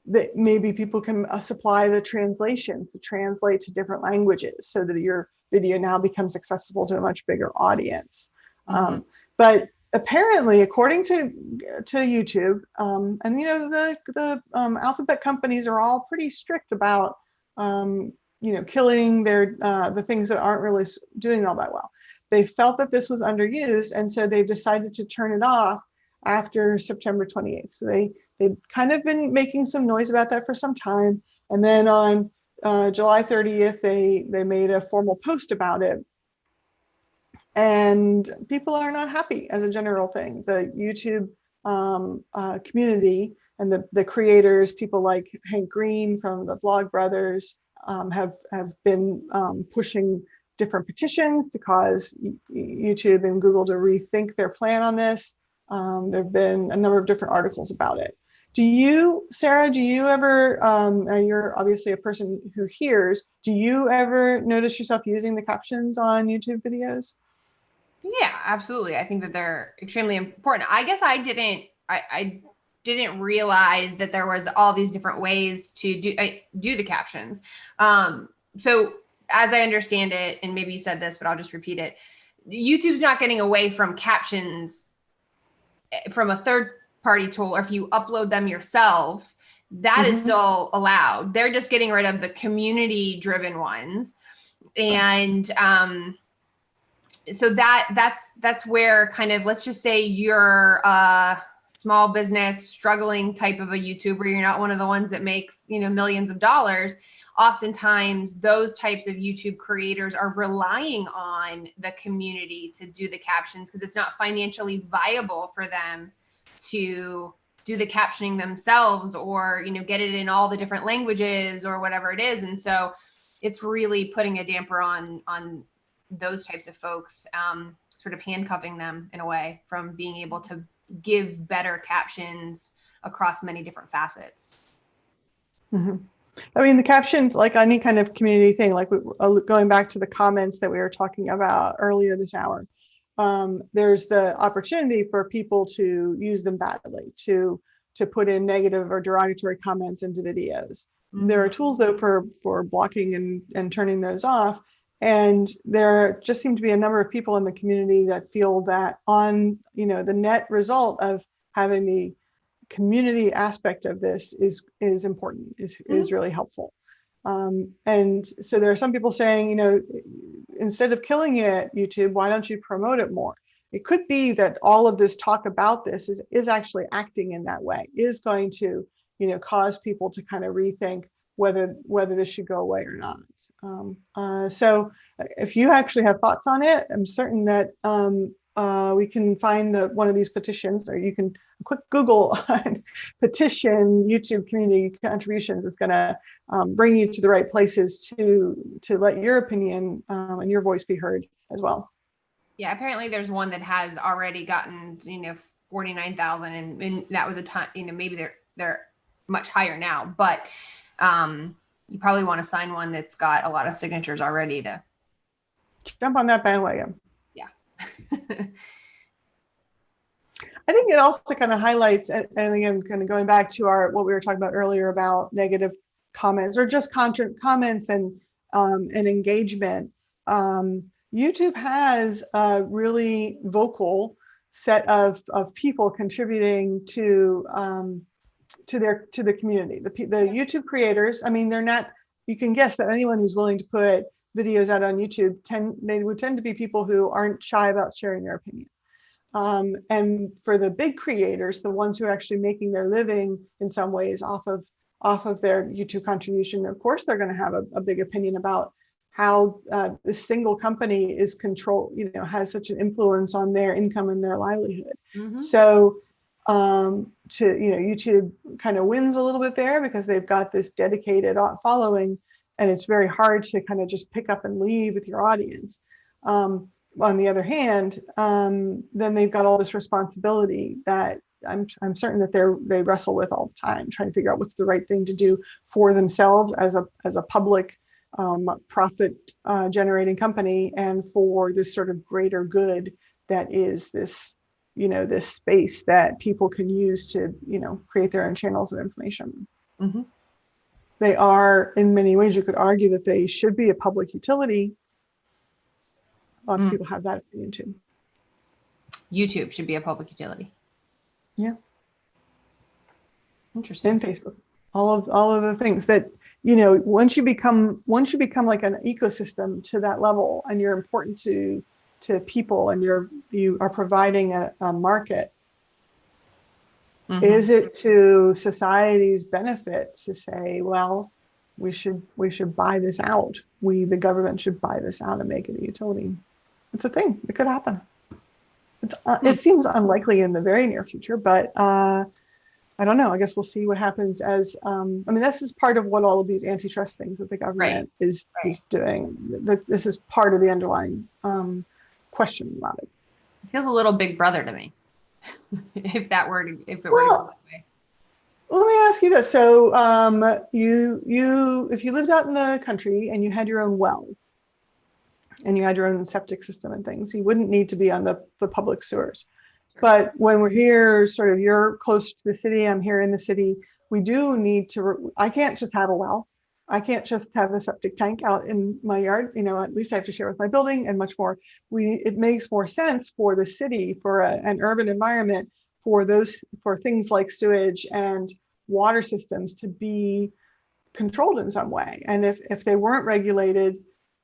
that maybe people can supply the translations to translate to different languages so that your video now becomes accessible to a much bigger audience. Mhm. But apparently, according to YouTube, and the alphabet companies are all pretty strict about killing their the things that aren't really doing all that well. They felt that this was underused, and so they decided to turn it off after September 28th. So they've kind of been making some noise about that for some time, and then on July 30th, they made a formal post about it. And people are not happy as a general thing. The YouTube community and the creators, people like Hank Green from the Vlog Brothers, have been pushing different petitions to cause YouTube and Google to rethink their plan on this. There have been a number of different articles about it. Sarah, do you ever, you're obviously a person who hears, do you ever notice yourself using the captions on YouTube videos? Yeah, absolutely. I think that they're extremely important. I guess I didn't realize that there was all these different ways to do the captions. So as I understand it, and maybe you said this, but I'll just repeat it. YouTube's not getting away from captions from a third party tool, or if you upload them yourself, that is still allowed. They're just getting rid of the community driven ones. And so that's where kind of, let's just say you're a small business struggling type of a YouTuber, you're not one of the ones that makes millions of dollars. Oftentimes those types of YouTube creators are relying on the community to do the captions because it's not financially viable for them to do the captioning themselves, or get it in all the different languages or whatever it is. And so it's really putting a damper on those types of folks, sort of handcuffing them in a way from being able to give better captions across many different facets. I mean, the captions, like any kind of community thing, like going back to the comments that we were talking about earlier this hour, there's the opportunity for people to use them badly, to put in negative or derogatory comments into videos. There are tools though for blocking and turning those off. And there just seem to be a number of people in the community that feel that on the net result of having the community aspect of this is important, is really helpful. And so there are some people saying, instead of killing it, YouTube, why don't you promote it more? It could be that all of this talk about this is actually acting in that way, is going to, cause people to kind of rethink whether this should go away or not. So if you actually have thoughts on it, I'm certain that we can find one of these petitions, or you can quick Google petition YouTube community contributions. Is going to bring you to the right places to let your opinion and your voice be heard as well. Yeah, apparently there's one that has already gotten 49,000, and that was a ton. Maybe they're much higher now, but you probably want to sign one that's got a lot of signatures already to jump on that bandwagon. Yeah. I think it also kind of highlights, and again, kind of going back to what we were talking about earlier about negative comments or just comments and engagement. YouTube has a really vocal set of people contributing to the community. The YouTube creators, I mean, they're not. You can guess that anyone who's willing to put videos out on YouTube would tend to be people who aren't shy about sharing their opinion. And for the big creators, the ones who are actually making their living in some ways off of their YouTube contribution, of course, they're going to have a big opinion about how the single company is has such an influence on their income and their livelihood. So YouTube kind of wins a little bit there because they've got this dedicated following, and it's very hard to kind of just pick up and leave with your audience. On the other hand, then they've got all this responsibility that I'm certain that they wrestle with all the time, trying to figure out what's the right thing to do for themselves as a public profit generating company, and for this sort of greater good that is this space that people can use to create their own channels of information. They are, in many ways, you could argue that they should be a public utility. Lots of people have that opinion too. YouTube should be a public utility. Yeah. Interesting. And Facebook, all of the things that, you know, once you become like an ecosystem to that level, and you're important to people, and you are providing a market, is it to society's benefit to say, well, we should buy this out. The government should buy this out and make it a utility. It's a thing. It could happen. It seems unlikely in the very near future, but I don't know. I guess we'll see what happens as, I mean, this is part of what all of these antitrust things that the government is doing. This is part of the underlying question about it. It feels a little Big Brother to me, if it were to go that way. Let me ask you this. So if you lived out in the country and you had your own well, and you had your own septic system and things, you wouldn't need to be on the public sewers. But when we're here, sort of, you're close to the city, I'm here in the city, we do need to, I can't just have a well. I can't just have a septic tank out in my yard. You know, at least I have to share with my building and much more. It makes more sense for the city, for an urban environment, for things like sewage and water systems to be controlled in some way. And if they weren't regulated,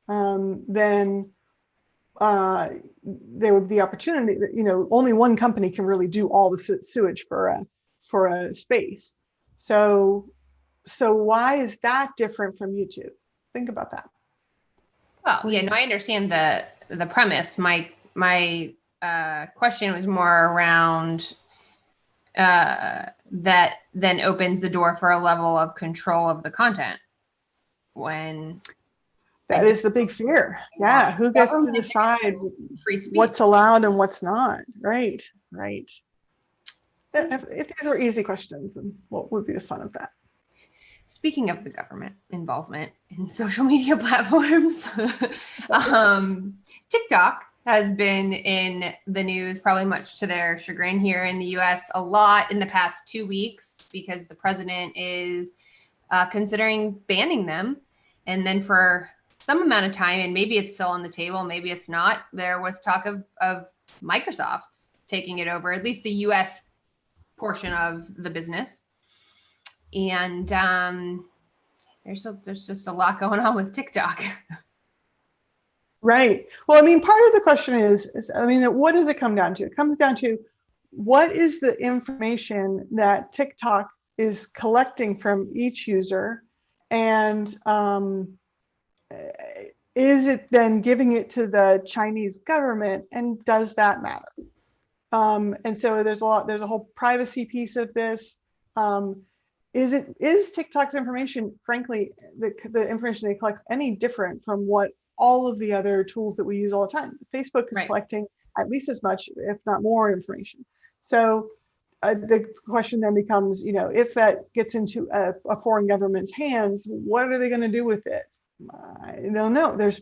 then there would be opportunity that, you know, only one company can really do all the sewage for a space. So why is that different from YouTube? Think about that. Well, yeah, no, I understand the premise. My question was more around that then opens the door for a level of control of the content. When that is the big fear. Yeah, who gets to decide what's allowed and what's not? Right. If these were easy questions, then what would be the fun of that? Speaking of the government involvement in social media platforms, TikTok has been in the news, probably much to their chagrin here in the US, a lot in the past 2 weeks, because the president is considering banning them. And then for some amount of time, and maybe it's still on the table, maybe it's not, there was talk of Microsoft taking it over, at least the US portion of the business. And there's just a lot going on with TikTok. Right. Well, I mean, part of the question is, I mean, what does it come down to? It comes down to, what is the information that TikTok is collecting from each user, and is it then giving it to the Chinese government, and does that matter? And so there's a whole privacy piece of this. Is TikTok's information, frankly, the information they collect, any different from what all of the other tools that we use all the time? Facebook is collecting at least as much, if not more, information. So the question then becomes, you know, if that gets into a foreign government's hands, what are they going to do with it? I don't know. There's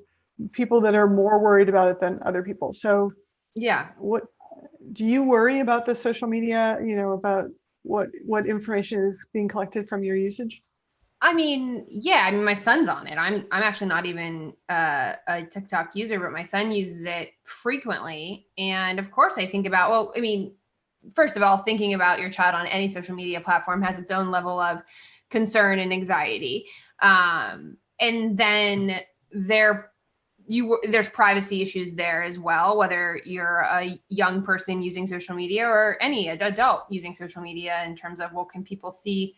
people that are more worried about it than other people. So yeah, what do you worry about the social media, you know, about what information is being collected from your usage? I mean, yeah, I mean, my son's on it. I'm actually not even a TikTok user, but my son uses it frequently. And of course I think about, well, I mean, first of all, thinking about your child on any social media platform has its own level of concern and anxiety. And then there's privacy issues there as well, whether you're a young person using social media or any adult using social media, in terms of, well, can people see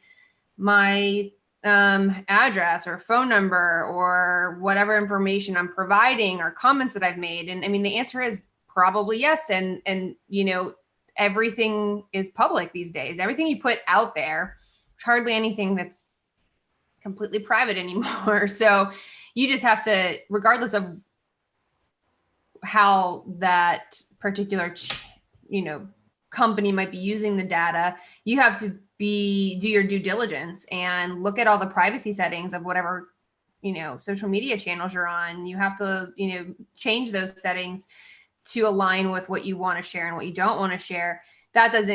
my address or phone number or whatever information I'm providing or comments that I've made? And I mean, the answer is probably yes. And you know, everything is public these days. Everything you put out there, there's hardly anything that's completely private anymore. So you just have to, regardless of how that particular, you know, company might be using the data, you have to do your due diligence and look at all the privacy settings of whatever, you know, social media channels you're on. You have to, you know, change those settings to align with what you want to share and what you don't want to share. That's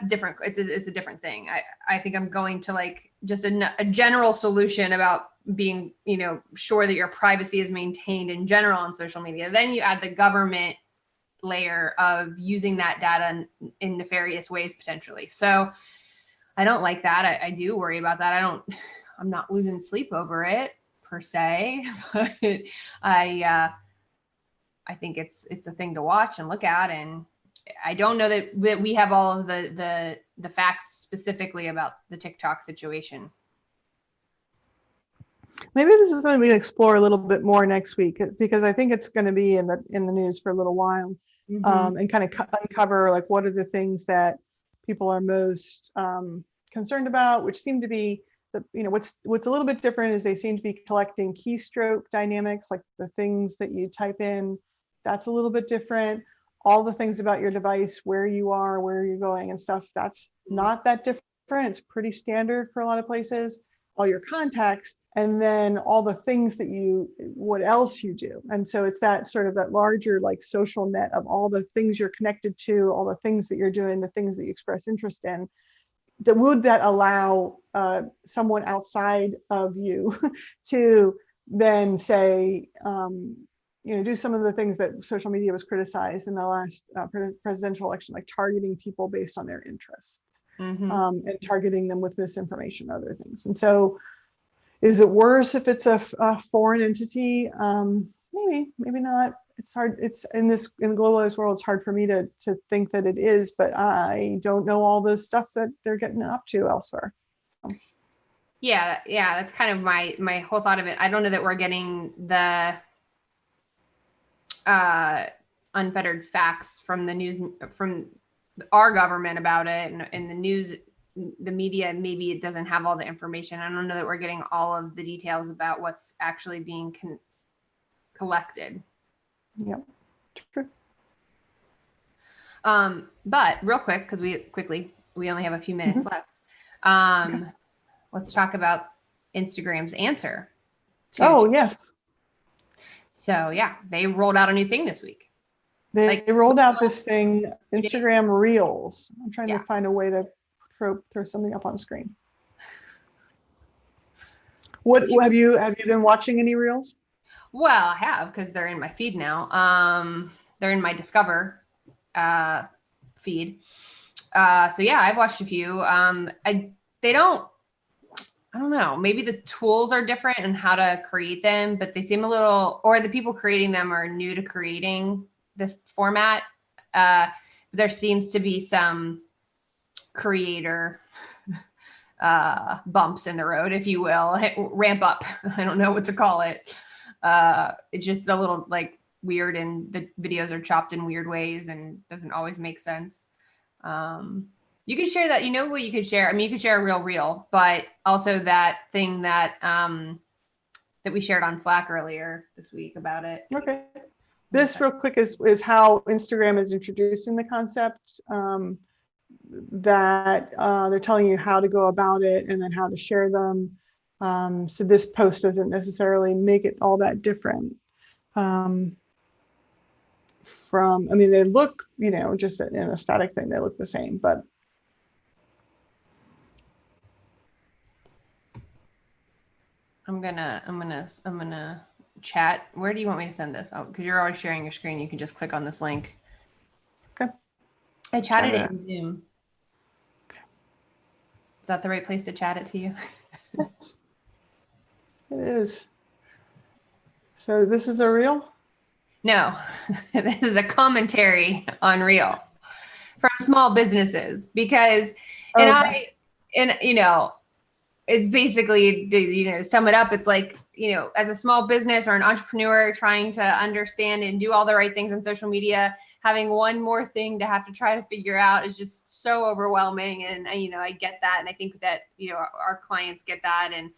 different. It's a different thing. I think I'm going to like just a general solution about being, you know, sure that your privacy is maintained in general on social media. Then you add the government layer of using that data in nefarious ways potentially. So I don't like that. I do worry about that. I'm not losing sleep over it per se, but I think it's a thing to watch and look at. And I don't know that we have all of the facts specifically about the TikTok situation. Maybe this is something we explore a little bit more next week, because I think it's going to be in the news for a little while, and kind of uncover like what are the things that people are most concerned about, which seem to be what's a little bit different is they seem to be collecting keystroke dynamics, like the things that you type in. That's a little bit different. All the things about your device, where you are, where you're going and stuff, that's not that different. It's pretty standard for a lot of places. All your contacts, and then all the things that what else you do. And so it's that sort of that larger like social net of all the things you're connected to, all the things that you're doing, the things that you express interest in, that allow someone outside of you to then say, do some of the things that social media was criticized in the last presidential election, like targeting people based on their interests, and targeting them with misinformation and other things. And so is it worse if it's a foreign entity? Maybe not. It's hard. It's in the globalized world, it's hard for me to think that it is, but I don't know all the stuff that they're getting up to elsewhere. Yeah, that's kind of my whole thought of it. I don't know that we're getting the unfettered facts from the news, from our government about it, and the news, the media, maybe it doesn't have all the information. I don't know that we're getting all of the details about what's actually being collected. Yeah, true. But real quick, because we only have a few minutes left. Let's talk about Instagram's answer. Yes. So yeah, they rolled out a new thing this week. They rolled out this thing, Instagram Reels. I'm trying to find a way to throw something up on screen. What have you been watching any Reels? Well, I have, because they're in my feed now. They're in my Discover feed. So yeah, I've watched a few. I don't know, maybe the tools are different and how to create them, but they seem a little, or the people creating them are new to creating this format. There seems to be some creator bumps in the road, if you will, ramp up. I don't know what to call it. It's just a little like weird, and the videos are chopped in weird ways and doesn't always make sense. You can share that, what you could share. I mean, you could share a reel, but also that thing that that we shared on Slack earlier this week about it. Okay. This real quick is how Instagram is introducing the concept, that they're telling you how to go about it and then how to share them. So this post doesn't necessarily make it all that different. They look, just in a static thing, they look the same, but I'm gonna chat. Where do you want me to send this? Oh, because you're always sharing your screen. You can just click on this link. Okay. I chatted it in Zoom. Okay. Is that the right place to chat it to you? Yes, it is. So this is a reel? No, this is a commentary on Reel from small businesses, because, it's basically, sum it up. It's like, as a small business or an entrepreneur trying to understand and do all the right things on social media, having one more thing to have to try to figure out is just so overwhelming. And, I get that. And I think that, our clients get that. And,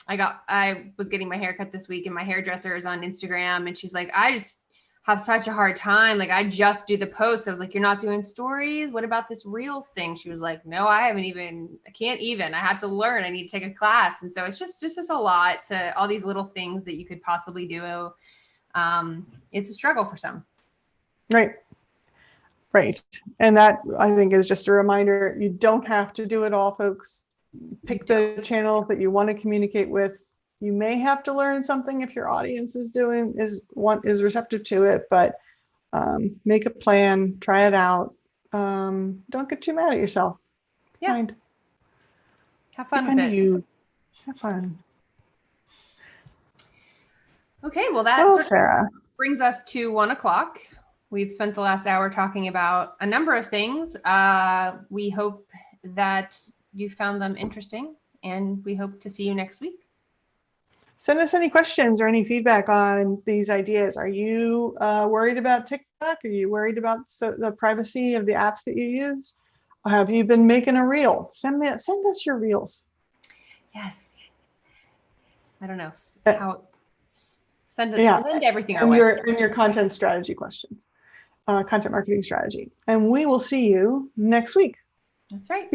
I was getting my hair cut this week, and my hairdresser is on Instagram, and she's like, I just have such a hard time. Like, I just do the posts. I was like, you're not doing stories? What about this Reels thing? She was like, no, I can't even. I have to learn. I need to take a class. And so it's just a lot to all these little things that you could possibly do. It's a struggle for some. Right. And that, I think, is just a reminder, you don't have to do it all, folks. Pick the channels that you want to communicate with. You may have to learn something if your audience is receptive to it, but Make a plan, try it out. Don't get too mad at yourself. Yeah. Kind. Have fun with Kind it. of you. Have fun. Okay, well, that Well, sort of Sarah. brings us to 1 o'clock. We've spent the last hour talking about a number of things. We hope that you found them interesting, and we hope to see you next week. Send us any questions or any feedback on these ideas. Are you worried about TikTok? Are you worried about the privacy of the apps that you use? Have you been making a reel? Send us your reels. Yes. I don't know Uh, how. Send Yeah, everything our and way. your content strategy questions, content marketing strategy. And we will see you next week. That's right.